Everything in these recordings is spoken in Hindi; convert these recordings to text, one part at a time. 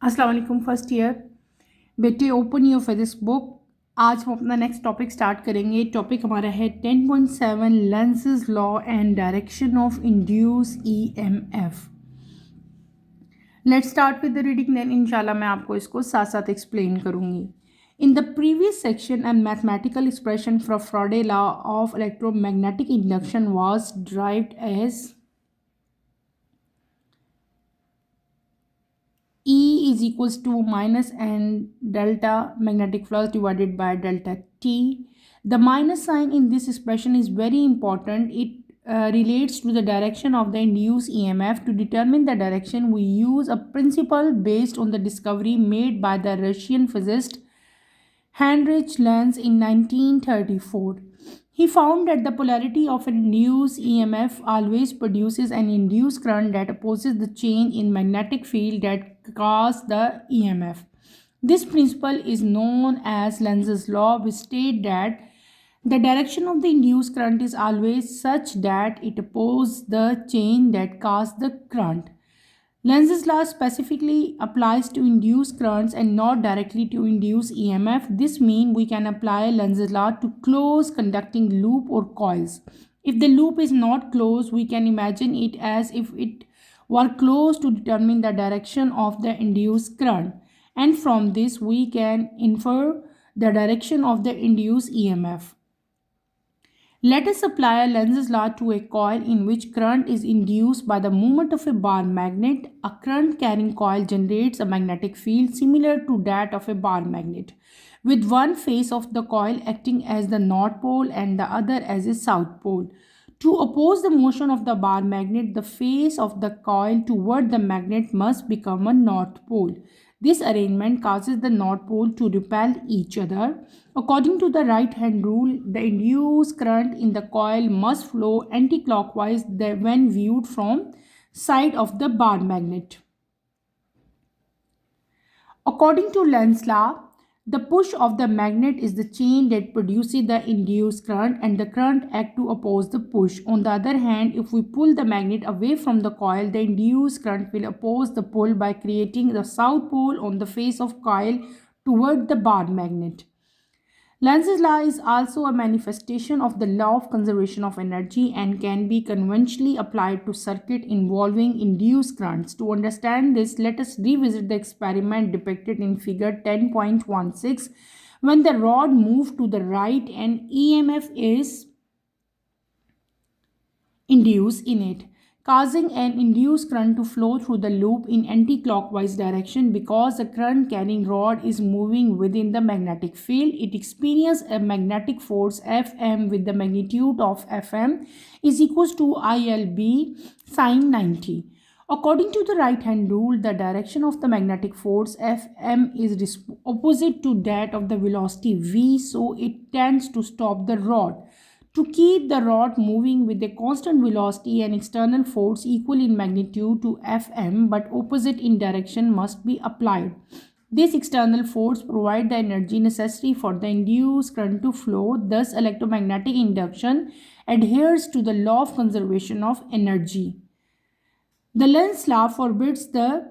अस्सलाम वालेकुम फर्स्ट ईयर बेटे, ओपन योर फिजिक्स बुक। आज हम अपना नेक्स्ट टॉपिक स्टार्ट करेंगे। टॉपिक हमारा है 10.7 Lenz's law and direction of induce EMF. Let's start with the reading, then इंशाल्लाह मैं आपको इसको साथ साथ एक्सप्लेन करूंगी। In the previous section and mathematical expression for Faraday law of electromagnetic induction was derived as E is equals to minus n delta magnetic flux divided by delta T. The minus sign in this expression is very important. It relates to the direction of the induced EMF. To determine the direction, we use a principle based on the discovery made by the Russian physicist Heinrich Lenz in 1934. He found that the polarity of an induced EMF always produces an induced current that opposes the change in magnetic field that causes the EMF. This principle is known as Lenz's law, which states that the direction of the induced current is always such that it opposes the change that causes the current. Lenz's law specifically applies to induced currents and not directly to induced EMF. This means we can apply Lenz's law to closed conducting loop or coils. If the loop is not closed, we can imagine it as if it were closed to determine the direction of the induced current. And from this, we can infer the direction of the induced EMF. Let us apply Lenz's law to a coil in which current is induced by the movement of a bar magnet. A current carrying coil generates a magnetic field similar to that of a bar magnet, with one face of the coil acting as the north pole and the other as a south pole. To oppose the motion of the bar magnet, the face of the coil toward the magnet must become a north pole. This arrangement causes the north pole to repel each other. According to the right hand rule, the induced current in the coil must flow anti-clockwise when viewed from side of the bar magnet. According to Lenz's law, the push of the magnet is the chain that produces the induced current, and the current acts to oppose the push. On the other hand, if we pull the magnet away from the coil, the induced current will oppose the pull by creating the south pole on the face of coil toward the bar magnet. Lenz's law is also a manifestation of the law of conservation of energy and can be conventionally applied to circuits involving induced currents. To understand this, let us revisit the experiment depicted in figure 10.16. When the rod moves to the right, an EMF is induced in it, causing an induced current to flow through the loop in anti-clockwise direction. Because the current carrying rod is moving within the magnetic field, it experiences a magnetic force Fm with the magnitude of Fm is equals to ILB sine 90. According to the right hand rule, the direction of the magnetic force Fm is opposite to that of the velocity v, so it tends to stop the rod. To keep the rod moving with a constant velocity, an external force equal in magnitude to Fm but opposite in direction must be applied. This external force provides the energy necessary for the induced current to flow. Thus, electromagnetic induction adheres to the law of conservation of energy. The Lenz's law forbids the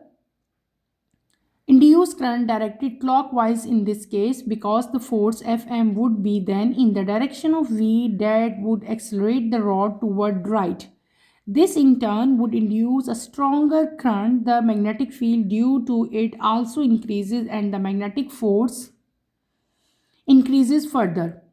induced current directed clockwise in this case because the force Fm would be then in the direction of v that would accelerate the rod toward right. This in turn would induce a stronger current. The magnetic field due to it also increases and the magnetic force increases further.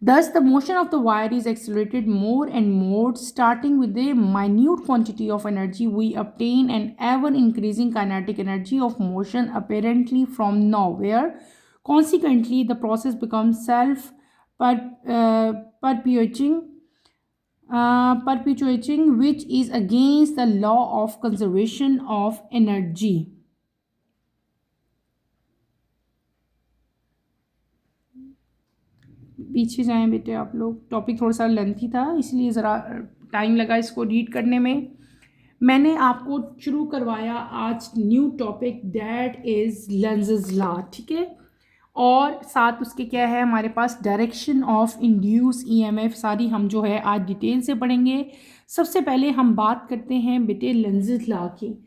Thus, the motion of the wire is accelerated more and more. Starting with a minute quantity of energy, we obtain an ever-increasing kinetic energy of motion apparently from nowhere. Consequently, the process becomes self-perpetuating, which is against the law of conservation of energy. पीछे जाएं बेटे आप लोग। टॉपिक थोड़ा सा लेंथी था, इसलिए ज़रा टाइम लगा इसको रीड करने में। मैंने आपको शुरू करवाया आज new topic, that is Lenz's law, ठीक है। और साथ उसके क्या है हमारे पास, डायरेक्शन ऑफ इंड्यूस ईएमएफ, सारी हम जो है आज डिटेल से पढ़ेंगे। सबसे पहले हम बात करते हैं बेटे लेंज़'s लॉ की।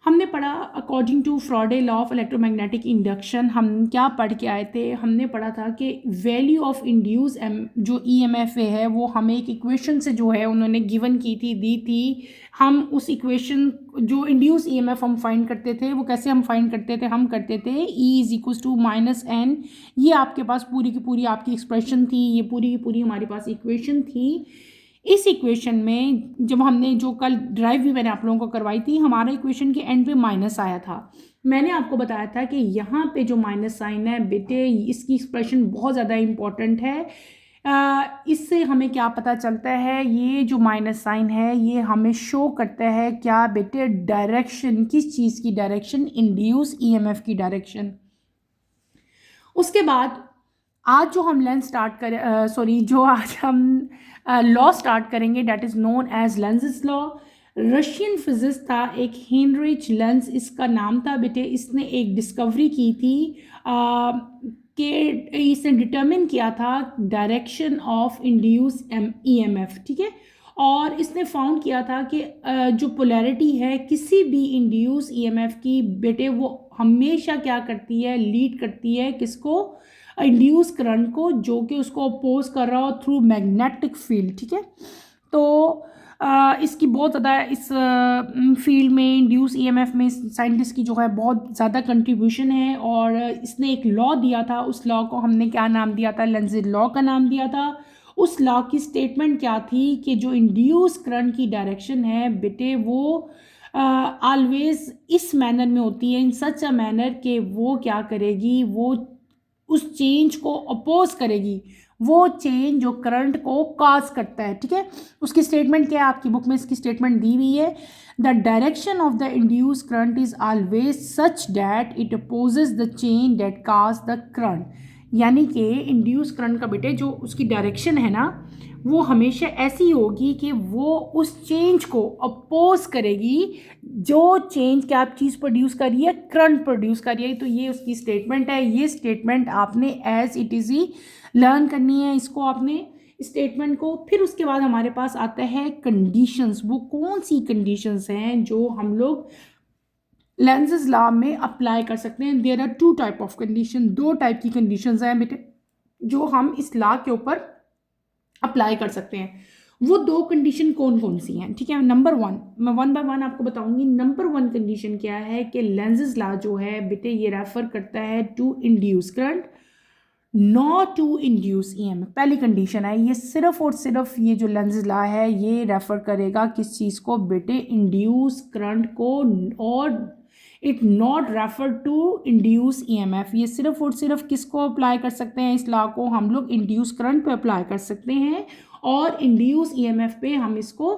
हमने पढ़ा according to Faraday law of electromagnetic induction, हम क्या पढ़ के आए थे, हमने पढ़ा था कि वैल्यू ऑफ इंड्यूस जो ईएमएफ है वो हमें एक इक्वेशन से जो है उन्होंने गिवन की थी, दी थी। हम उस इक्वेशन जो इंड्यूस ईएमएफ हम फाइंड करते थे वो कैसे हम फाइंड करते थे, हम करते थे E is equals to minus N. ये आपके पास पूरी की पूरी आपकी एक्सप्रेशन थी, ये पूरी की पूरी हमारे पास इक्वेशन थी। इस इक्वेशन में जब हमने जो कल ड्राइव भी मैंने आप लोगों को करवाई थी, हमारा इक्वेशन के एंड पे माइनस आया था। मैंने आपको बताया था कि यहाँ पे जो माइनस साइन है बेटे, इसकी एक्सप्रेशन बहुत ज़्यादा इम्पॉर्टेंट है। इससे हमें क्या पता चलता है, ये जो माइनस साइन है ये हमें शो करता है क्या बेटे, डायरेक्शन, किस चीज़ की डायरेक्शन, इंड्यूस ईएमएफ की डायरेक्शन। उसके बाद आज जो हम लेंस स्टार्ट करें, जो आज हम लॉ स्टार्ट करेंगे that is known as Lenz's law. Russian physicist था एक हेनरिच लेंस, इसका नाम था बेटे। इसने एक डिस्कवरी की थी कि इसने डिटर्मिन किया था डायरेक्शन ऑफ इंड्यूस ईएमएफ, ठीक है। और इसने फाउंड किया था कि जो पोलैरिटी है किसी भी इंड्यूस ईएमएफ की बेटे, वो हमेशा क्या करती है, लीड करती है किसको, इंड्यूस करंट को, जो कि उसको अपोज कर रहा हो थ्रू मैग्नेटिक फील्ड, ठीक है। तो इसकी बहुत ज़्यादा इस फील्ड में, इंड्यूस ईएमएफ में साइंटिस्ट की जो है बहुत ज़्यादा कंट्रीब्यूशन है। और इसने एक लॉ दिया था, उस लॉ को हमने क्या नाम दिया था, लेंज़े लॉ का नाम दिया था। उस लॉ की स्टेटमेंट क्या थी कि जो इंड्यूस करंट की डायरेक्शन है बेटे, वो ऑलवेज इस मैनर में होती है, इन सच अ मैनर कि वो क्या करेगी, वो उस चेंज को अपोज करेगी, वो चेंज जो करंट को कॉज करता है, ठीक है। उसकी स्टेटमेंट क्या है, आपकी बुक में इसकी स्टेटमेंट दी हुई है, the direction of the induce current is always such that it opposes the change that cause the current. यानी कि इंड्यूस करंट का बेटे जो उसकी डायरेक्शन है ना, वो हमेशा ऐसी होगी कि वो उस चेंज को अपोज करेगी, जो चेंज क्या चीज़ प्रोड्यूस कर रही है, करंट प्रोड्यूस कर रही है। तो ये उसकी स्टेटमेंट है। ये स्टेटमेंट आपने एज इट इज़ ही लर्न करनी है, इसको आपने स्टेटमेंट को। फिर उसके बाद हमारे पास आता है कंडीशंस। वो कौन सी कंडीशंस हैं जो हम लोग लेंज़ेस लॉ में अप्लाई कर सकते हैं। There are two type of condition, दो टाइप की कंडीशंस हैं बेटे जो हम इस लॉ के ऊपर अप्लाई कर सकते हैं। वो दो कंडीशन कौन कौन सी हैं, ठीक है। नंबर वन, मैं वन बाय वन आपको बताऊंगी। नंबर वन कंडीशन क्या है कि लेंज़ेस लॉ जो है बेटे, ये रेफर करता है to induce current, not to induce EMF. पहली कंडीशन है, ये सिर्फ और सिर्फ ये जो लेंज़ेस लॉ है ये रेफर करेगा किस चीज़ को बेटे, इंड्यूस करंट को, और it not refer to induce EMF. ये सिर्फ और सिर्फ किसको अप्लाई कर सकते हैं, इस लॉ को हम लोग इंड्यूस करंट पे अप्लाई कर सकते हैं, और इंड्यूस ईएमएफ पे हम इसको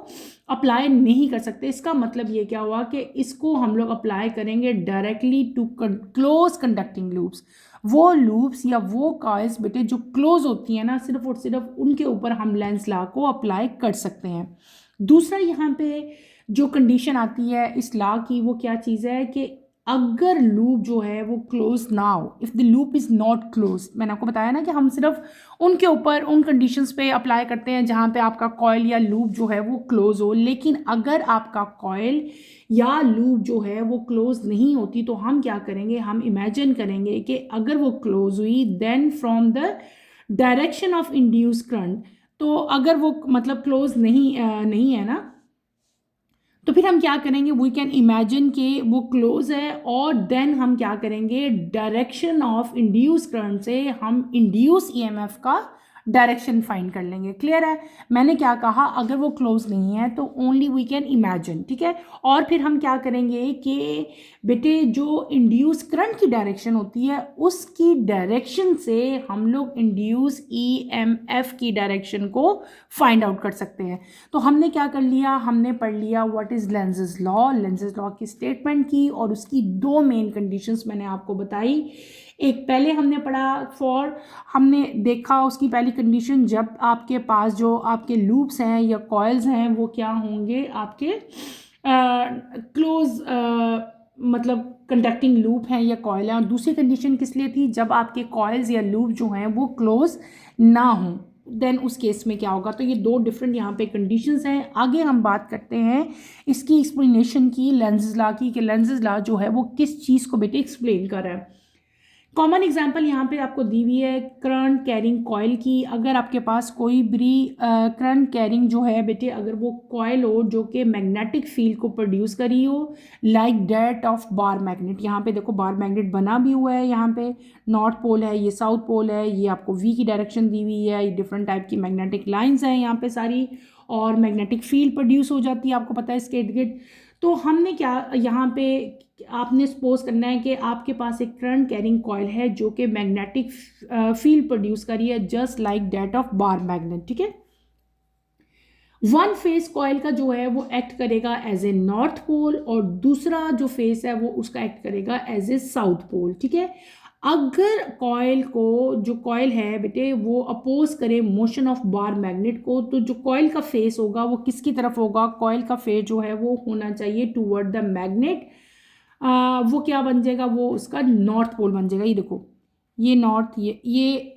अप्लाई नहीं कर सकते। इसका मतलब ये क्या हुआ कि इसको हम लोग अप्लाई करेंगे directly to close conducting loops. वो लूप्स या वो कॉइल्स बेटे जो क्लोज होती हैं ना, सिर्फ और सिर्फ उनके ऊपर हम लेंस लॉ को अप्लाई कर सकते हैं। दूसरा यहाँ पे जो कंडीशन आती है इस लॉ की, वो क्या चीज़ है कि अगर लूप जो है वो क्लोज ना हो, if the loop is not close. मैंने आपको बताया ना कि हम सिर्फ उनके ऊपर उन कंडीशंस पे अप्लाई करते हैं जहाँ पे आपका कॉयल या लूप जो है वो क्लोज हो। लेकिन अगर आपका कॉयल या लूप जो है वो क्लोज नहीं होती, तो हम क्या करेंगे, हम इमेजिन करेंगे कि अगर वो क्लोज हुई, then from the direction of induce current, तो अगर वो मतलब क्लोज नहीं है ना, तो फिर हम क्या करेंगे, वी कैन इमेजिन कि वो क्लोज है, और देन हम क्या करेंगे, डायरेक्शन ऑफ इंड्यूस करंट से हम इंड्यूस ईएमएफ का डायरेक्शन फाइंड कर लेंगे। क्लियर है। मैंने क्या कहा, अगर वो क्लोज नहीं है तो ओनली वी कैन इमेजिन, ठीक है। और फिर हम क्या करेंगे कि बेटे जो इंड्यूस करंट की डायरेक्शन होती है उसकी डायरेक्शन से हम लोग इंड्यूस ईएमएफ की डायरेक्शन को फाइंड आउट कर सकते हैं। तो हमने क्या कर लिया, हमने पढ़ लिया व्हाट इज़ लेंज़ेस लॉ, लेंज़ेस लॉ की स्टेटमेंट की, और उसकी दो मेन कंडीशंस मैंने आपको बताई। एक पहले हमने पढ़ा फॉर, हमने देखा उसकी पहली कंडीशन, जब आपके पास जो आपके लूप्स हैं या कॉइल्स हैं वो क्या होंगे, आपके क्लोज मतलब कंडक्टिंग लूप हैं या कॉइल हैं। और दूसरी कंडीशन किस लिए थी, जब आपके कॉइल्स या लूप जो हैं वो क्लोज ना हों। देन उस केस में क्या होगा। तो ये दो डिफरेंट यहाँ पे कंडीशंस हैं। आगे हम बात करते हैं इसकी एक्सप्लेनेशन की, लेंज़ेज लॉ की, कि लेंज़ेज लॉ जो है वो किस चीज़ को बेटे एक्सप्लेन कर रहा है। कॉमन एग्जांपल यहाँ पे आपको दी हुई है करंट कैरिंग कॉयल की। अगर आपके पास कोई भी करंट कैरिंग जो है बेटे, अगर वो कॉयल हो जो कि मैग्नेटिक फील्ड को प्रोड्यूस करी हो, like that of bar magnet. यहाँ पे देखो बार मैग्नेट बना भी हुआ है, यहाँ पे नॉर्थ पोल है, ये साउथ पोल है, ये आपको वी की डायरेक्शन दी हुई है, ये डिफरेंट टाइप की मैग्नेटिक लाइन्स हैं यहाँ पे सारी, और मैग्नेटिक फील्ड प्रोड्यूस हो जाती है, आपको पता है इसके इर्द गिर्द। तो हमने क्या यहाँ पे आपने सपोज करना है कि आपके पास एक करंट कैरिंग कॉयल है जो कि मैग्नेटिक फील्ड प्रोड्यूस कर रही है just like that of bar magnet, ठीक है। वन फेस कॉयल का जो है वो एक्ट करेगा एज ए नॉर्थ पोल, और दूसरा जो फेस है वो उसका एक्ट करेगा एज ए साउथ पोल, ठीक है। अगर कॉयल को, जो कॉयल है बेटे वो अपोज करे मोशन ऑफ बार मैग्नेट को, तो जो कॉयल का फेस होगा वो किसकी तरफ होगा, कॉयल का फेस जो है वो होना चाहिए टूवर्ड द मैग्नेट। वो क्या बन जाएगा, वो उसका नॉर्थ पोल बन जाएगा। ये देखो ये नॉर्थ, ये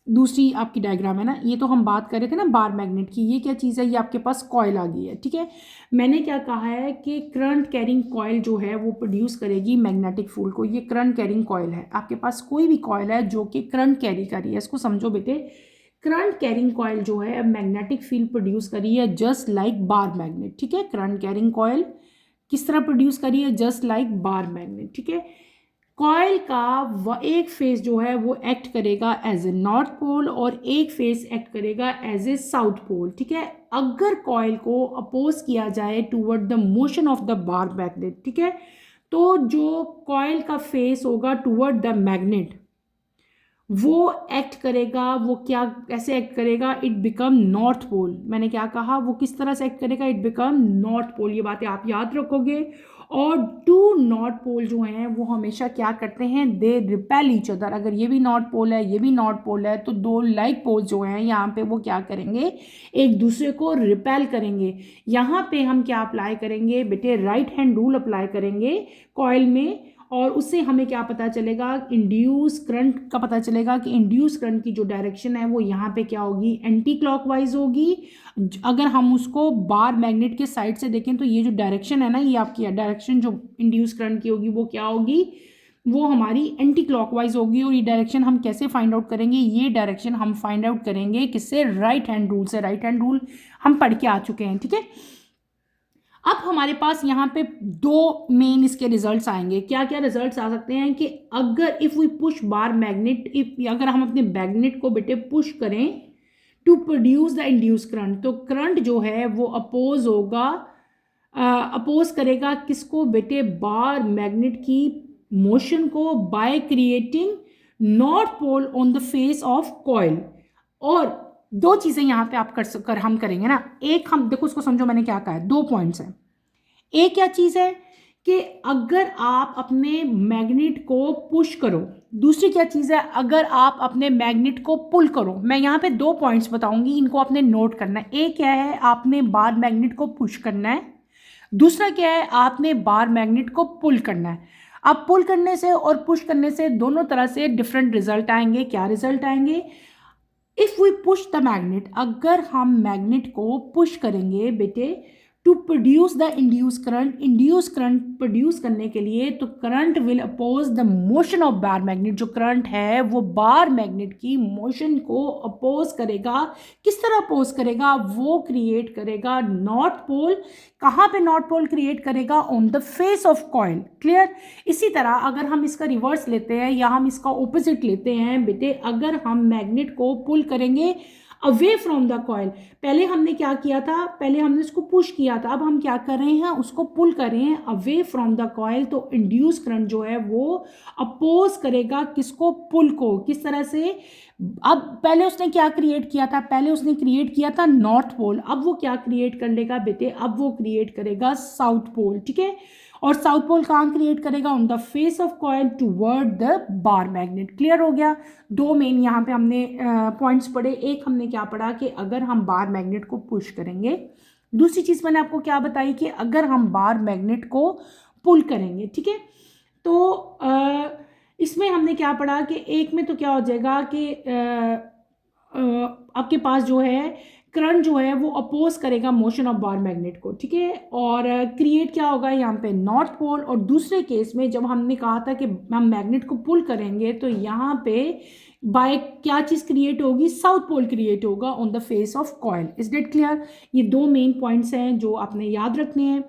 दूसरी आपकी डायग्राम है ना, ये तो हम बात कर रहे थे ना बार मैग्नेट की। ये क्या चीज़ है, ये आपके पास कॉयल आ गई है, ठीक है। मैंने क्या कहा है कि करंट कैरिंग कॉयल जो है वो प्रोड्यूस करेगी मैग्नेटिक फील्ड को। ये करंट कैरिंग कॉयल है, आपके पास कोई भी कॉयल है जो कि करंट कैरी कर रही है, इसको समझो बेटे। करंट कैरिंग कॉयल जो है मैग्नेटिक फील्ड प्रोड्यूस करी है जस्ट लाइक बार मैग्नेट, ठीक है। करंट कैरिंग कॉयल किस तरह प्रोड्यूस करी है, जस्ट लाइक बार मैग्नेट, ठीक है। कॉयल का एक फेस जो है वो एक्ट करेगा एज ए नॉर्थ पोल, और एक फेस एक्ट करेगा एज ए साउथ पोल, ठीक है। अगर कॉयल को अपोज किया जाए toward the motion of the bar magnet, ठीक है, तो जो कॉयल का फेस होगा टूवर्ड द मैग्नेट वो एक्ट करेगा, वो क्या कैसे एक्ट करेगा, इट बिकम नॉर्थ पोल। मैंने क्या कहा, वो किस तरह से एक्ट करेगा, इट बिकम नॉर्थ पोल। ये बातें आप याद रखोगे। और टू नॉर्थ पोल जो हैं वो हमेशा क्या करते हैं, दे रिपेल ईच अदर। अगर ये भी नॉर्थ पोल है, ये भी नॉर्थ पोल है, तो दो लाइक पोल जो हैं यहाँ पे वो क्या करेंगे, एक दूसरे को रिपेल करेंगे। यहाँ पे हम क्या अप्लाई करेंगे बेटे, राइट हैंड रूल अप्लाई करेंगे कॉइल में, और उससे हमें क्या पता चलेगा, इंड्यूस करंट का पता चलेगा कि इंड्यूस करंट की जो डायरेक्शन है वो यहाँ पे क्या होगी, एंटी क्लॉकवाइज होगी। अगर हम उसको बार मैग्नेट के साइड से देखें तो ये जो डायरेक्शन है ना, ये आपकी डायरेक्शन जो इंड्यूस करंट की होगी वो क्या होगी, वो हमारी एंटी क्लॉकवाइज होगी। और ये डायरेक्शन हम कैसे फाइंड आउट करेंगे, ये डायरेक्शन हम फाइंड आउट करेंगे किससे, राइट हैंड रूल से। राइट हैंड रूल हम पढ़ के आ चुके हैं, ठीक है। अब हमारे पास यहाँ पे दो मेन इसके रिजल्ट्स आएंगे। क्या क्या रिजल्ट्स आ सकते हैं कि अगर if we push bar magnet, अगर हम अपने मैग्नेट को बेटे पुश करें to produce the induce current, तो करंट जो है वो अपोज होगा, अपोज करेगा किसको बेटे, बार मैग्नेट की मोशन को, by creating north pole on the face of coil. और दो चीज़ें यहाँ पे आप कर हम करेंगे ना। एक, हम देखो उसको समझो मैंने क्या कहा है, दो पॉइंट्स हैं। एक क्या चीज़ है कि अगर आप अपने मैग्नेट को पुश करो, दूसरी क्या चीज़ है, अगर आप अपने मैग्नेट को पुल करो। मैं यहाँ पे दो पॉइंट्स बताऊंगी, इनको आपने नोट करना है। एक क्या है, आपने बार मैग्नेट को पुश करना है, दूसरा क्या है, आपने बार मैग्नेट को पुल करना है। अब पुल करने से और पुश करने से दोनों तरह से डिफरेंट रिजल्ट आएंगे। क्या रिजल्ट आएंगे, if we push the magnet, अगर हम मैग्नेट को पुश करेंगे बेटे to produce the induce current produce करने के लिए, तो current will oppose the motion of bar magnet. जो करंट है वो बार मैग्नेट की मोशन को अपोज करेगा। किस तरह अपोज करेगा, वो क्रिएट करेगा नॉर्थ पोल। कहाँ पे नॉर्थ पोल क्रिएट करेगा, on the face of coil. Clear. इसी तरह अगर हम इसका रिवर्स लेते हैं या हम इसका ऑपोजिट लेते हैं बेटे, अगर हम मैग्नेट को पुल करेंगे अवे फ्रॉम द कॉइल, पहले हमने क्या किया था, पहले हमने उसको पुश किया था, अब हम क्या कर रहे हैं, उसको पुल कर रहे हैं अवे फ्रॉम द कॉइल। तो इंड्यूस करंट जो है वो अपोज करेगा किसको, पुल को। किस तरह से, अब पहले उसने क्या क्रिएट किया था, पहले उसने क्रिएट किया था नॉर्थ पोल, अब वो क्या क्रिएट कर लेगा बेटे, अब वो क्रिएट करेगा साउथ पोल, ठीक है। और साउथ पोल कहाँ क्रिएट करेगा, on the face of coil toward the bar magnet. Clear हो गया। दो मेन यहाँ पे हमने पॉइंट्स पढ़े। एक हमने क्या पढ़ा कि अगर हम बार मैग्नेट को पुश करेंगे, दूसरी चीज़ मैंने आपको क्या बताई कि अगर हम बार मैग्नेट को पुल करेंगे, ठीक है। तो इसमें हमने क्या पढ़ा कि एक में तो क्या हो जाएगा कि आपके पास जो है करंट जो है वो अपोज करेगा मोशन ऑफ बार मैग्नेट को, ठीक है। और क्रिएट क्या होगा यहाँ पे नॉर्थ पोल, और दूसरे केस में जब हमने कहा था कि हम मैग्नेट को पुल करेंगे तो यहाँ पे बाय क्या चीज़ क्रिएट होगी, साउथ पोल क्रिएट होगा on the face of coil. Is that clear? ये दो मेन पॉइंट्स हैं जो आपने याद रखने हैं।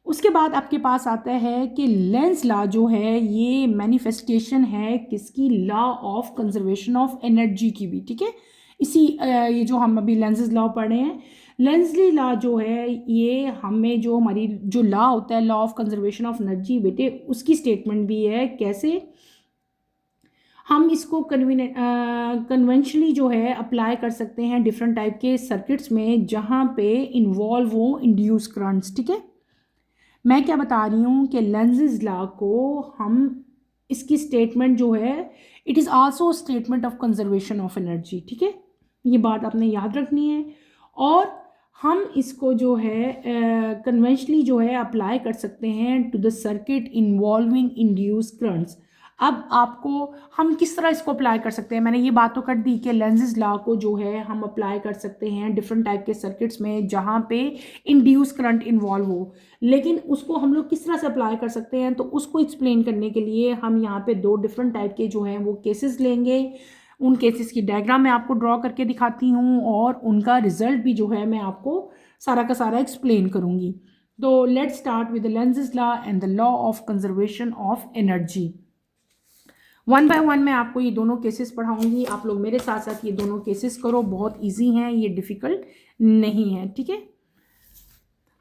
उसके बाद आपके पास आता है कि लेंस लॉ जो है ये मैनिफेस्टेशन है किसकी, law of conservation of energy की भी, ठीक है। इसी ये जो हम अभी लेंसेज लॉ पढ़ रहे हैं, लेंसली लॉ जो है ये हमें जो हमारी जो लॉ होता है law of conservation of energy बेटे, उसकी स्टेटमेंट भी है। कैसे हम इसको कन्वेंशनली जो है अप्लाई कर सकते हैं डिफरेंट टाइप के सर्किट्स में जहाँ पे इन्वॉल्व हो इंड्यूस करंट्स, ठीक है। मैं क्या बता रही हूँ कि लेंज़ेज लॉ को हम इसकी स्टेटमेंट जो है it is also statement of conservation of energy, ठीक है। ये बात आपने याद रखनी है। और हम इसको जो है कन्वेंशनली जो है अप्लाई कर सकते हैं to the circuit involving induce currents. अब आपको हम किस तरह इसको अप्लाई कर सकते हैं, मैंने ये बात तो कर दी कि लेंज़ेज लॉ को जो है हम अप्लाई कर सकते हैं डिफरेंट टाइप के सर्किट्स में जहाँ पे इंड्यूस करंट इन्वॉल्व हो, लेकिन उसको हम लोग किस तरह से अप्लाई कर सकते हैं तो उसको एक्सप्लेन करने के लिए हम यहाँ पे दो डिफरेंट टाइप के जो हैं वो केसेस लेंगे। उन केसेस की डायग्राम मैं आपको ड्रॉ करके दिखाती हूँ और उनका रिजल्ट भी जो है मैं आपको सारा का सारा एक्सप्लेन करूँगी। तो let's start with the Lenz's law and the law of conservation of energy. One by one मैं आपको ये दोनों केसेस पढ़ाऊंगी, आप लोग मेरे साथ साथ ये दोनों केसेस करो, बहुत इजी हैं, ये डिफ़िकल्ट नहीं है, ठीक है।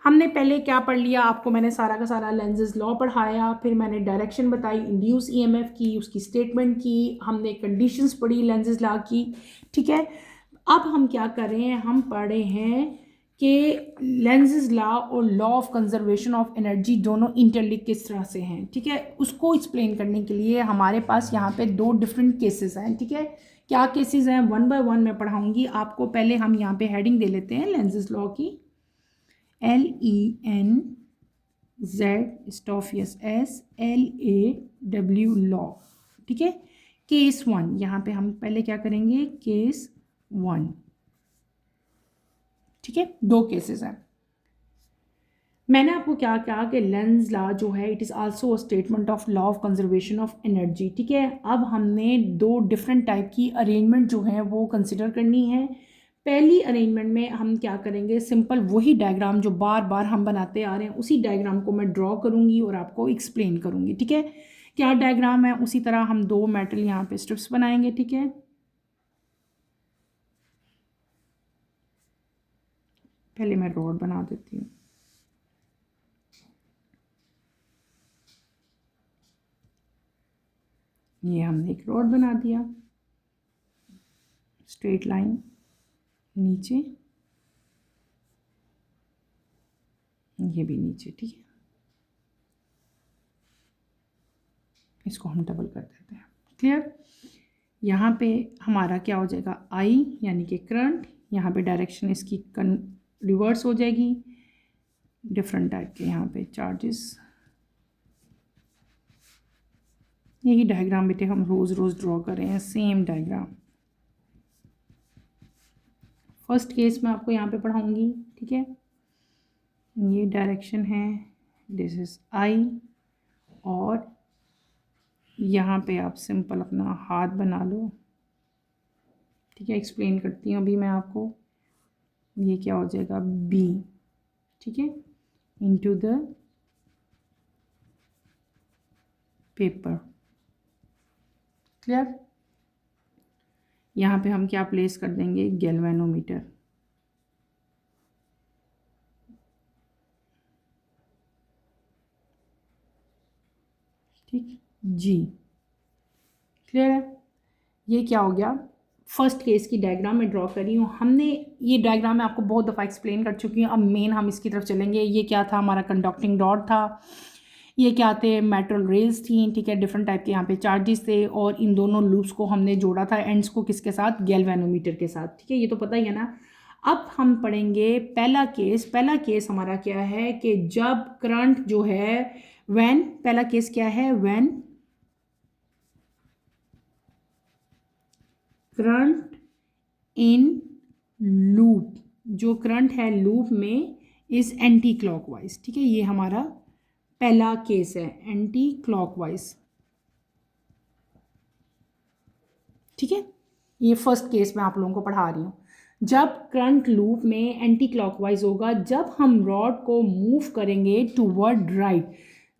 हमने पहले क्या पढ़ लिया, आपको मैंने सारा का सारा लेंसेज लॉ पढ़ाया, फिर मैंने डायरेक्शन बताई इंड्यूस ईएमएफ की, उसकी स्टेटमेंट की, हमने कंडीशंस पढ़ी लेंसेज लॉ की, ठीक है। अब हम क्या कर रहे हैं, हम पढ़ रहे हैं कि लेंसेज लॉ और law of conservation of energy दोनों इंटरलिंक किस तरह से हैं, ठीक है। उसको एक्सप्लेन करने के लिए हमारे पास यहाँ पे दो डिफरेंट केसेस हैं, ठीक है। क्या केसेस हैं वन बाय वन मैं पढ़ाऊँगी आपको। पहले हम यहाँ पे हेडिंग दे लेते हैं लेंसेज लॉ की, LENZ लॉ, ठीक है। केस वन, यहाँ पे हम पहले क्या करेंगे, केस वन, ठीक है। दो केसेस हैं। मैंने आपको क्या कहा कि लेंस लॉ जो है it is also a statement of law of conservation of energy, ठीक है। अब हमने दो डिफरेंट टाइप की अरेंजमेंट जो है वो कंसिडर करनी है। पहली अरेंजमेंट में हम क्या करेंगे, सिंपल वही डायग्राम जो बार बार हम बनाते आ रहे हैं उसी डायग्राम को मैं ड्रॉ करूँगी और आपको एक्सप्लेन करूँगी, ठीक है। क्या डायग्राम है, उसी तरह हम दो मेटल यहाँ पे स्ट्रिप्स बनाएंगे, ठीक है। पहले मैं रॉड बना देती हूँ। ये हमने एक रॉड बना दिया, स्ट्रेट लाइन नीचे, ये भी नीचे, ठीक है। इसको हम डबल कर देते हैं, क्लियर। यहाँ पे हमारा क्या हो जाएगा, आई यानी कि करंट, यहाँ पे डायरेक्शन इसकी रिवर्स हो जाएगी, डिफरेंट टाइप के यहाँ पे चार्जेस। यही डायग्राम बेटे हम रोज़ रोज़ ड्रॉ कर रहे हैं, सेम डायग्राम। फर्स्ट केस मैं आपको यहाँ पे पढ़ाऊँगी, ठीक है। ये डायरेक्शन है, दिस इज़ आई, और यहाँ पे आप सिंपल अपना हाथ बना लो, ठीक है। एक्सप्लेन करती हूँ अभी मैं आपको। ये क्या हो जाएगा, बी, ठीक है, इनटू द पेपर, क्लियर। यहाँ पे हम क्या प्लेस कर देंगे, गैल्वेनोमीटर, ठीक, जी, क्लियर है। ये क्या हो गया, फर्स्ट केस की डायग्राम में ड्रॉ कर रही हूँ। हमने ये डायग्राम मैं आपको बहुत दफ़ा एक्सप्लेन कर चुकी हूँ, अब मेन हम इसकी तरफ चलेंगे। ये क्या था, हमारा कंडक्टिंग रॉड था, ये क्या थे, मेटल रेल्स थी, ठीक है। डिफरेंट टाइप के यहाँ पे चार्जेस थे, और इन दोनों लूप्स को हमने जोड़ा था एंड्स को किसके साथ, गैल्वेनोमीटर के साथ, ठीक है। ये तो पता ही है ना। अब हम पढ़ेंगे पहला केस। पहला केस हमारा क्या है कि जब करंट जो है व्हेन, पहला केस क्या है, व्हेन करंट इन लूप, जो करंट है लूप में इज एंटी क्लॉकवाइज। ठीक है, ये हमारा पहला केस है, एंटी क्लॉकवाइज। ठीक है, ये फर्स्ट केस मैं आप लोगों को पढ़ा रही हूँ। जब करंट लूप में एंटी क्लॉकवाइज होगा जब हम रॉड को मूव करेंगे टूवर्ड राइट,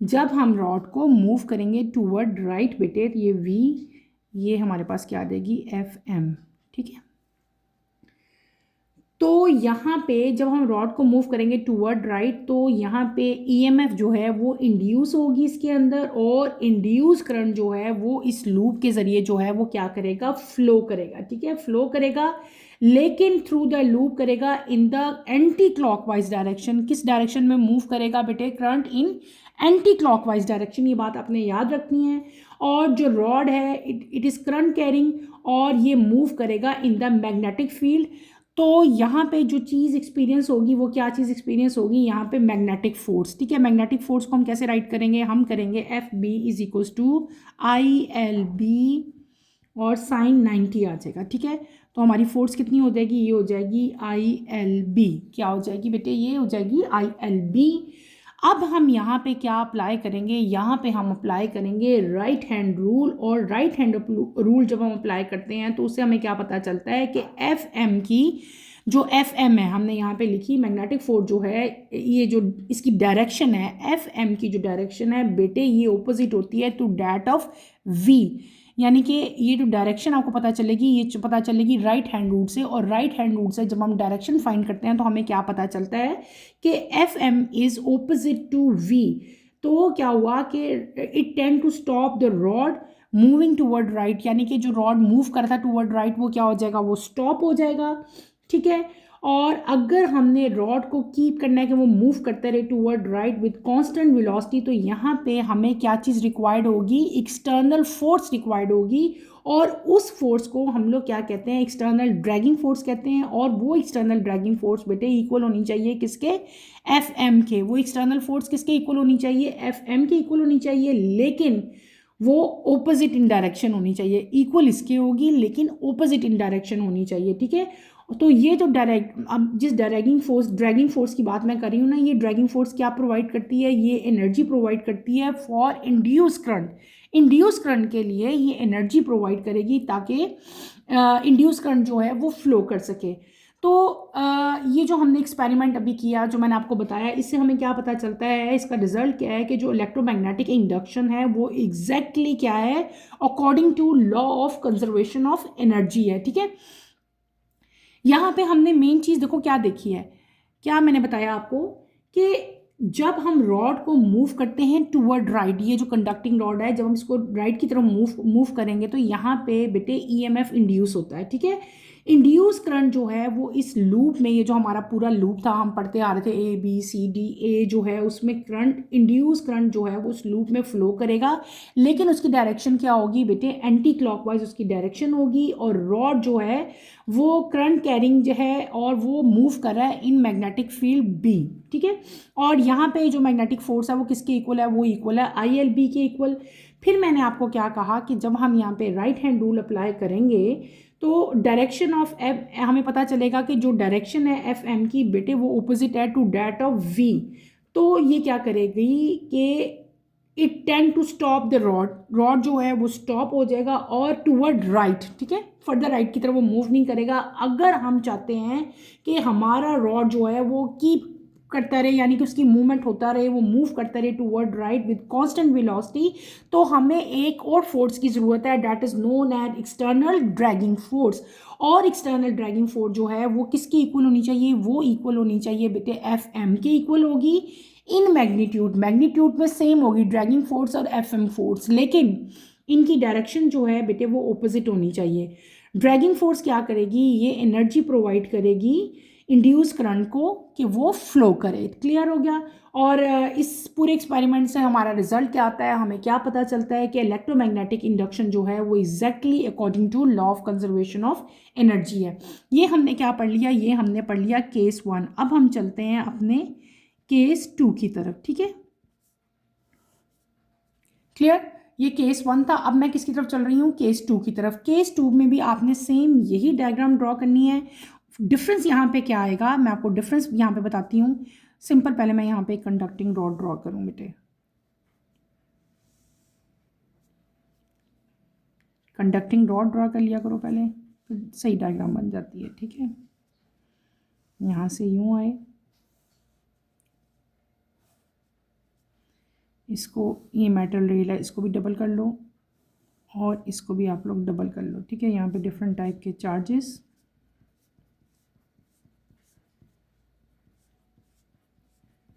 जब हम रॉड को मूव करेंगे टूवर्ड राइट बेटे, ये वी, ये हमारे पास क्या आ जाएगी, एफ एम। ठीक है, तो यहाँ पे जब हम रॉड को मूव करेंगे टूवर्ड राइट तो यहाँ पे ईएमएफ जो है वो इंड्यूस होगी इसके अंदर, और इंड्यूस करंट जो है वो इस लूप के ज़रिए जो है वो क्या करेगा, फ्लो करेगा। ठीक है, फ्लो करेगा, लेकिन थ्रू द लूप करेगा in the anti clockwise direction. किस डायरेक्शन में मूव करेगा बेटे, current in anti clockwise direction, ये बात आपने याद रखनी है। और जो रॉड है इट इज़ करंट कैरिंग, और ये मूव करेगा इन द मैग्नेटिक फील्ड। तो यहाँ पे जो चीज़ एक्सपीरियंस होगी वो क्या चीज़ एक्सपीरियंस होगी, यहाँ पे मैग्नेटिक फोर्स। ठीक है, मैग्नेटिक फोर्स को हम कैसे राइट करेंगे, हम करेंगे F B is equals to I L B, और साइन 90 आ जाएगा। ठीक है, तो हमारी फोर्स कितनी हो जाएगी, ये हो जाएगी आई एल बी। क्या हो जाएगी बेटे, ये हो जाएगी आई एल बी। अब हम यहाँ पे क्या अप्लाई करेंगे, यहाँ पे हम अप्लाई करेंगे राइट हैंड रूल, और राइट हैंड रूल जब हम अप्लाई करते हैं तो उससे हमें क्या पता चलता है कि एफ एम की जो एफ एम है हमने यहाँ पे लिखी, मैग्नेटिक फोर्स जो है, ये जो इसकी डायरेक्शन है, एफ एम की जो डायरेक्शन है बेटे, ये ऑपोजिट होती है टू डैट ऑफ वी। यानी कि ये जो डायरेक्शन आपको पता चलेगी, ये पता चलेगी राइट हैंड रूट से, और राइट हैंड रूट से जब हम डायरेक्शन फाइंड करते हैं तो हमें क्या पता चलता है कि F M is opposite to V. तो क्या हुआ कि it tend to stop the rod moving toward right, यानी कि जो रॉड मूव कर रहा था टूवर्ड राइट वो क्या हो जाएगा, वो स्टॉप हो जाएगा। ठीक है, और अगर हमने रॉड को कीप करना है कि वो मूव करते रहे toward right with constant velocity, तो यहाँ पे हमें क्या चीज़ रिक्वायर्ड होगी, एक्सटर्नल फोर्स रिक्वायर्ड होगी, और उस फोर्स को हम लोग क्या कहते हैं, एक्सटर्नल ड्रैगिंग फोर्स कहते हैं। और वो एक्सटर्नल ड्रैगिंग फोर्स बेटे इक्वल होनी चाहिए किसके, एफ एम के। वो एक्सटर्नल फोर्स किसके इक्वल होनी चाहिए, एफ एम के इक्वल होनी चाहिए, लेकिन वो ऑपोजिट इन डायरेक्शन होनी चाहिए। इक्वल इसके होगी लेकिन ऑपोजिट इन डायरेक्शन होनी चाहिए। ठीक है, तो ये जो अब जिस ड्रैगिंग फोर्स की बात मैं कर रही हूँ ना, ये ड्रैगिंग फोर्स क्या प्रोवाइड करती है, ये एनर्जी प्रोवाइड करती है for induce current. Induce current के लिए ये एनर्जी प्रोवाइड करेगी ताकि इंड्यूस करंट जो है वो फ्लो कर सके। तो ये जो हमने एक्सपेरिमेंट अभी किया, जो मैंने आपको बताया, इससे हमें क्या पता चलता है, इसका रिजल्ट क्या है कि जो इलेक्ट्रोमैग्नेटिक इंडक्शन है वो एग्जैक्टली क्या है, according to law of conservation of energy है। ठीक है, यहाँ पे हमने मेन चीज़ देखो क्या देखी है, क्या मैंने बताया आपको कि जब हम रॉड को मूव करते हैं टूवर्ड राइट, ये जो कंडक्टिंग रॉड है, जब हम इसको राइट की तरफ मूव करेंगे तो यहाँ पे बेटे ईएमएफ इंड्यूस होता है। ठीक है, इंड्यूस करंट जो है वो इस लूप में, ये जो हमारा पूरा लूप था हम पढ़ते आ रहे थे, ए बी सी डी, ए जो है उसमें करंट, इंड्यूस करंट जो है वो उस लूप में फ्लो करेगा, लेकिन उसकी डायरेक्शन क्या होगी बेटे, एंटी क्लॉकवाइज उसकी डायरेक्शन होगी। और रॉड जो है वो करंट कैरिंग जो है और वो मूव कर रहा है इन मैग्नेटिक फील्ड बी। ठीक है, और यहाँ पे जो मैग्नेटिक फोर्स है वो किसके इक्वल है, वो इक्वल है आई एल बी के इक्वल। फिर मैंने आपको क्या कहा कि जब हम यहाँ पे राइट हैंड रूल अप्लाई करेंगे तो डायरेक्शन ऑफ एफ, हमें पता चलेगा कि जो डायरेक्शन है एफ एम की बेटे वो ऑपोजिट है टू डैट ऑफ वी। तो ये क्या करेगी कि it tend to stop the rod जो है वो स्टॉप हो जाएगा और टूवर्ड राइट। ठीक है, फर्दर राइट की तरफ वो मूव नहीं करेगा। अगर हम चाहते हैं कि हमारा रॉड जो है वो कीप करता रहे, यानी कि उसकी मूवमेंट होता रहे, वो मूव करता रहे toward right with constant velocity, तो हमें एक और फोर्स की ज़रूरत है, that is known as external dragging force. और एक्सटर्नल ड्रैगिंग फोर्स जो है वो किसकी इक्वल होनी चाहिए, वो इक्वल होनी चाहिए बेटे एफ एम के इक्वल होगी इन मैग्नीट्यूड में सेम होगी ड्रैगिंग फोर्स और एफ एम फोर्स, लेकिन इनकी डायरेक्शन जो है बेटे वो ऑपोजिट होनी चाहिए। ड्रैगिंग फोर्स क्या करेगी, ये एनर्जी प्रोवाइड करेगी इंड्यूस करंट को कि वो फ्लो करे। क्लियर हो गया। और इस पूरे एक्सपेरिमेंट से हमारा रिजल्ट क्या आता है, हमें क्या पता चलता है कि इलेक्ट्रोमैग्नेटिक इंडक्शन जो है वो exactly according to law of conservation of energy है। ये हमने क्या पढ़ लिया, ये हमने पढ़ लिया केस 1। अब हम चलते हैं अपने केस 2 की तरफ। ठीक है, क्लियर। ये केस 1 था। अब मैं किसकी तरफ चल रही हूँ, केस 2 की तरफ। केस 2 में भी आपने सेम यही डायग्राम ड्रॉ करनी है। डिफरेंस यहाँ पे क्या आएगा, मैं आपको डिफरेंस यहाँ पे बताती हूँ। सिंपल, पहले मैं यहाँ पे कंडक्टिंग रॉड ड्रॉ करूँ बेटे। कंडक्टिंग रॉड ड्रॉ कर लिया करो पहले, फिर सही डायग्राम बन जाती है। ठीक है, यहाँ से यूँ आए, इसको, ये मेटल रेल है, इसको भी डबल कर लो और इसको भी आप लोग डबल कर लो। ठीक है, यहाँ पे डिफरेंट टाइप के चार्जेस।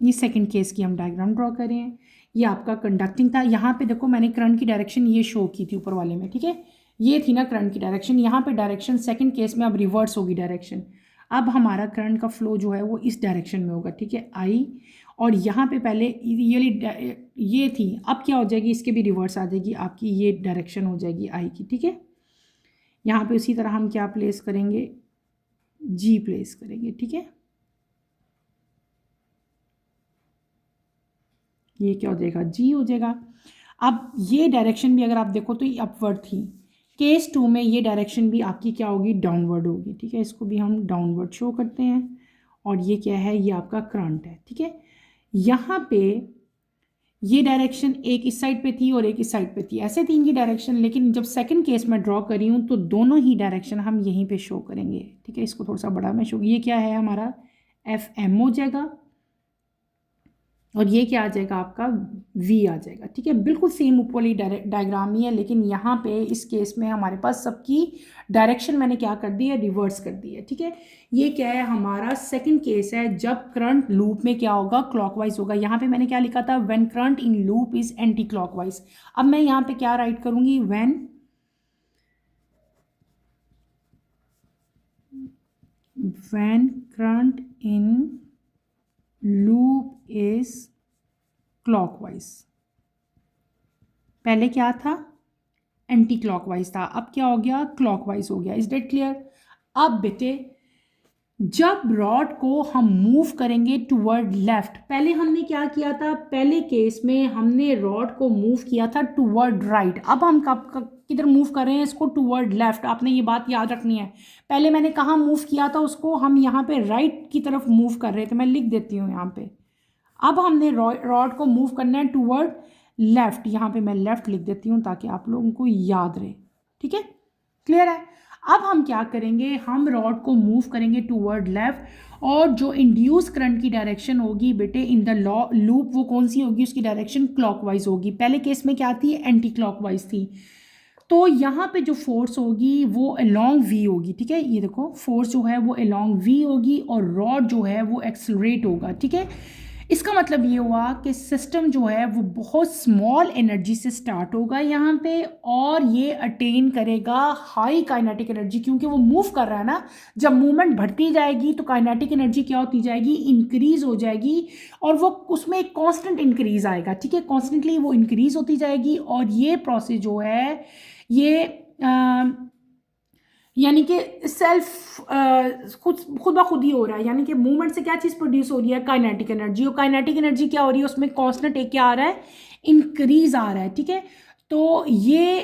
ये सेकंड केस की हम डायग्राम ड्रॉ कर रहे हैं। ये आपका कंडक्टिंग था। यहाँ पे देखो मैंने करंट की डायरेक्शन ये शो की थी ऊपर वाले में। ठीक है, ये थी ना करंट की डायरेक्शन। यहाँ पे डायरेक्शन सेकंड केस में अब रिवर्स होगी डायरेक्शन। अब हमारा करंट का फ्लो जो है वो इस डायरेक्शन में होगा। ठीक है, आई, और यहाँ पे पहले ये थी, अब क्या हो जाएगी, इसके भी रिवर्स आ जाएगी, आपकी ये डायरेक्शन हो जाएगी आई की। ठीक है, यहाँ पे उसी तरह हम क्या प्लेस करेंगे, जी प्लेस करेंगे। ठीक है, ये क्या हो जाएगा, जी हो जाएगा। अब ये डायरेक्शन भी अगर आप देखो तो ये अपवर्ड थी। केस 2 में ये डायरेक्शन भी आपकी क्या होगी, डाउनवर्ड होगी। ठीक है, इसको भी हम डाउनवर्ड शो करते हैं। और ये क्या है, ये आपका करंट है। ठीक है, यहाँ पे ये डायरेक्शन एक इस साइड पे थी और एक इस साइड पे थी, ऐसे थी इनकी डायरेक्शन। लेकिन जब सेकंड केस में ड्रॉ करी हूँ तो दोनों ही डायरेक्शन हम यहीं पे शो करेंगे। ठीक है, इसको थोड़ा सा बड़ा मैं शो, ये क्या है हमारा एफ एम हो जाएगा और ये क्या आ जाएगा आपका वी आ जाएगा। ठीक है, बिल्कुल सेम ऊपर वाली डायग्राम ही है, लेकिन यहाँ पे इस केस में हमारे पास सबकी डायरेक्शन मैंने क्या कर दी है, रिवर्स कर दी है। ठीक है, ये क्या है, हमारा सेकंड केस है जब करंट लूप में क्या होगा, क्लॉकवाइज होगा। यहाँ पे मैंने क्या लिखा था, when current in loop is anti clockwise. अब मैं यहाँ पे क्या राइट करूंगी, when current in loop is clockwise. पहले क्या था, एंटी क्लॉकवाइज था, अब क्या हो गया, क्लॉकवाइज हो गया। Is that clear. अब बेटे जब रॉड को हम मूव करेंगे टुवर्ड लेफ्ट, पहले हमने क्या किया था, पहले केस में हमने रॉड को मूव किया था टुवर्ड राइट। अब हम किधर मूव कर रहे हैं इसको, टुवर्ड लेफ्ट। आपने ये बात याद रखनी है। पहले मैंने कहाँ मूव किया था उसको, हम यहाँ पे राइट की तरफ मूव कर रहे थे। मैं लिख देती हूँ यहाँ पे। अब हमने रॉड को मूव करना है टुवर्ड लेफ्ट। यहाँ पे मैं लेफ्ट लिख देती हूँ ताकि आप लोगों को याद रहे। ठीक है, क्लियर है। अब हम क्या करेंगे, हम रॉड को मूव करेंगे टुवर्ड लेफ्ट और जो इंड्यूस करंट की डायरेक्शन होगी बेटे इन द लूप, वो कौन सी होगी, उसकी डायरेक्शन क्लॉकवाइज होगी। पहले केस में क्या थी, एंटी क्लॉकवाइज थी। तो यहाँ पे जो फोर्स होगी वो अलोंग वी होगी। ठीक है, ये देखो फोर्स जो है वो अलोंग वी होगी और रॉड जो है वो एक्सेलरेट होगा। ठीक है, इसका मतलब ये हुआ कि सिस्टम जो है वो बहुत स्मॉल एनर्जी से स्टार्ट होगा यहाँ पे और ये अटेन करेगा हाई काइनेटिक एनर्जी, क्योंकि वो मूव कर रहा है ना। जब मूवमेंट बढ़ती जाएगी तो काइनेटिक एनर्जी क्या होती जाएगी, इंक्रीज हो जाएगी और वो उसमें एक कांस्टेंट इंक्रीज आएगा। ठीक है, कॉन्स्टेंटली वो इंक्रीज होती जाएगी और ये प्रोसेस जो है ये यानी कि सेल्फ खुद खुद ब खुद ही हो रहा है। यानी कि मूवमेंट से क्या चीज़ प्रोड्यूस हो रही है, काइनेटिक एनर्जी। और काइनेटिक एनर्जी क्या हो रही है, उसमें कांस्टेंट एक क्या आ रहा है, इंक्रीज आ रहा है। ठीक है, तो ये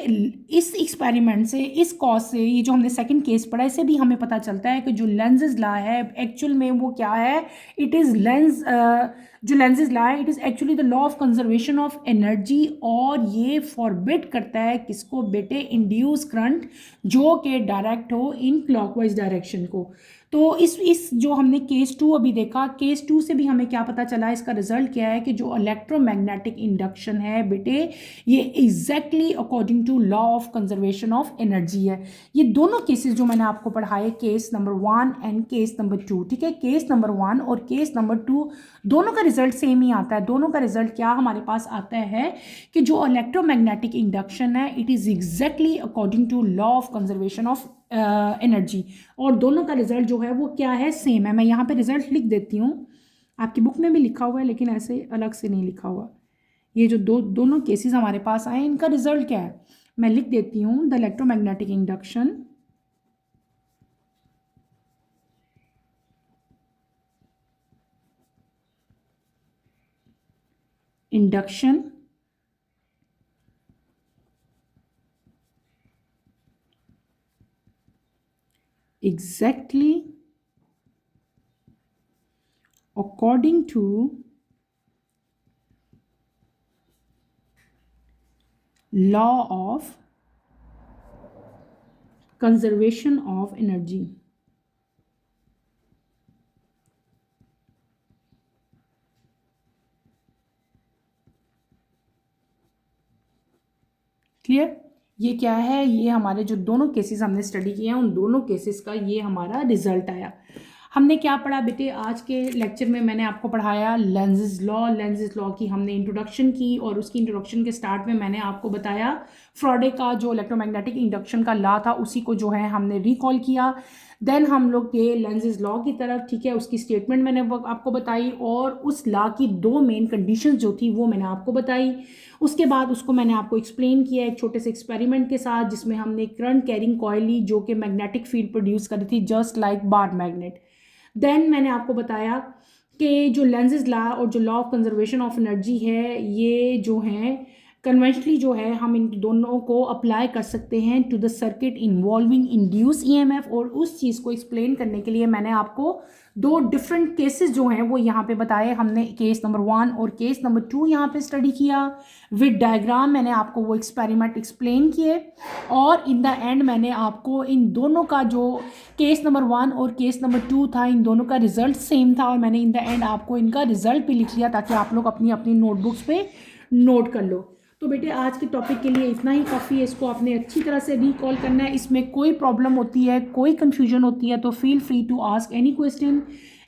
इस एक्सपेरिमेंट से, इस कॉज से, ये जो हमने सेकंड केस पढ़ा, इससे भी हमें पता चलता है कि जो लेंजेज ला है एक्चुअल में वो क्या है, इट इज़ लेंस, जो लेंजेज ला है it is actually the law of conservation of energy. और ये फॉरबिड करता है किसको बेटे, इंड्यूस करंट जो कि डायरेक्ट हो इन क्लॉकवाइज डायरेक्शन को। तो इस जो हमने केस 2 अभी देखा, केस 2 से भी हमें क्या पता चला, इसका रिजल्ट क्या है कि जो इलेक्ट्रोमैग्नेटिक इंडक्शन है बेटे ये exactly according to law of conservation of energy है। ये दोनों केसेस जो मैंने आपको पढ़ाए, case number 1 and case number 2। ठीक है, केस नंबर 1 और केस नंबर 2 दोनों का रिजल्ट सेम ही आता है। दोनों का रिजल्ट क्या हमारे पास आता है कि जो इलेक्ट्रोमैग्नेटिक इंडक्शन है it is exactly according to law of conservation of energy. और दोनों का रिजल्ट जो है वो क्या है, सेम है। मैं यहाँ पे रिजल्ट लिख देती हूँ, आपकी बुक में भी लिखा हुआ है लेकिन ऐसे अलग से नहीं लिखा हुआ। ये जो दोनों केसेस हमारे पास आए इनका रिजल्ट क्या है, मैं लिख देती हूँ। The electromagnetic induction exactly according to law of conservation of energy. Clear? ये क्या है, ये हमारे जो दोनों केसेस हमने स्टडी किए हैं उन दोनों केसेस का ये हमारा रिजल्ट आया। हमने क्या पढ़ा बेटे, आज के लेक्चर में मैंने आपको पढ़ाया लेंज़ेस लॉ। लेंज़ेस लॉ की हमने इंट्रोडक्शन की और उसकी इंट्रोडक्शन के स्टार्ट में मैंने आपको बताया फ्राडे का जो इलेक्ट्रोमैग्नेटिक इंडक्शन का लॉ था उसी को जो है हमने रिकॉल किया। देन हम लोग गए लेंज़ेस लॉ की तरफ, ठीक है, उसकी स्टेटमेंट मैंने आपको बताई और उस लॉ की दो मेन कंडीशंस जो थी वो मैंने आपको बताई। उसके बाद उसको मैंने आपको एक्सप्लेन किया एक छोटे से एक्सपेरिमेंट के साथ जिसमें हमने करंट कैरिंग कॉइल ली जो कि मैग्नेटिक फील्ड प्रोड्यूस कर रही थी just like bar magnet. Then मैंने आपको बताया कि जो लेंज़ेस लॉ और जो law of conservation of energy है ये जो है कन्वेंशनली जो है हम इन दोनों को अप्लाई कर सकते हैं to the circuit involving induce EMF. और उस चीज़ को एक्सप्लेन करने के लिए मैंने आपको दो डिफरेंट केसेस जो हैं वो यहाँ पे बताए। हमने केस नंबर 1 और केस नंबर 2 यहाँ पे स्टडी किया विद डायग्राम। मैंने आपको वो एक्सपेरिमेंट एक्सप्लेन किए और इन द एंड मैंने आपको इन दोनों का जो केस नंबर 1 और केस नंबर 2 था इन दोनों का रिजल्ट सेम था और मैंने इन द एंड आपको इनका रिजल्ट भी लिख लिया ताकि आप लोग अपनी अपनी नोटबुक्स पे नोट कर लो। तो बेटे आज के टॉपिक के लिए इतना ही काफ़ी है, इसको आपने अच्छी तरह से रिकॉल करना है। इसमें कोई प्रॉब्लम होती है, कोई कन्फ्यूजन होती है तो feel free to ask any question.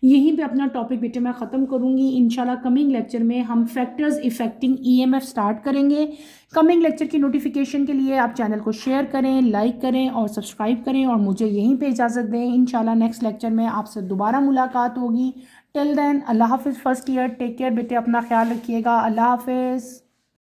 यहीं पे अपना टॉपिक बेटे मैं ख़त्म करूँगी। इंशाल्लाह कमिंग लेक्चर में हम फैक्टर्स इफेक्टिंग ईएमएफ स्टार्ट करेंगे। कमिंग लेक्चर की नोटिफिकेशन के लिए आप चैनल को शेयर करें, लाइक करें और सब्सक्राइब करें और मुझे यहीं पे इजाज़त दें। इंशाल्लाह नेक्स्ट लेक्चर में आपसे दोबारा मुलाकात होगी। टिल देन अल्लाह हाफिज़। फर्स्ट ईयर टेक केयर बेटे, अपना ख्याल रखिएगा। अल्लाह हाफिज़।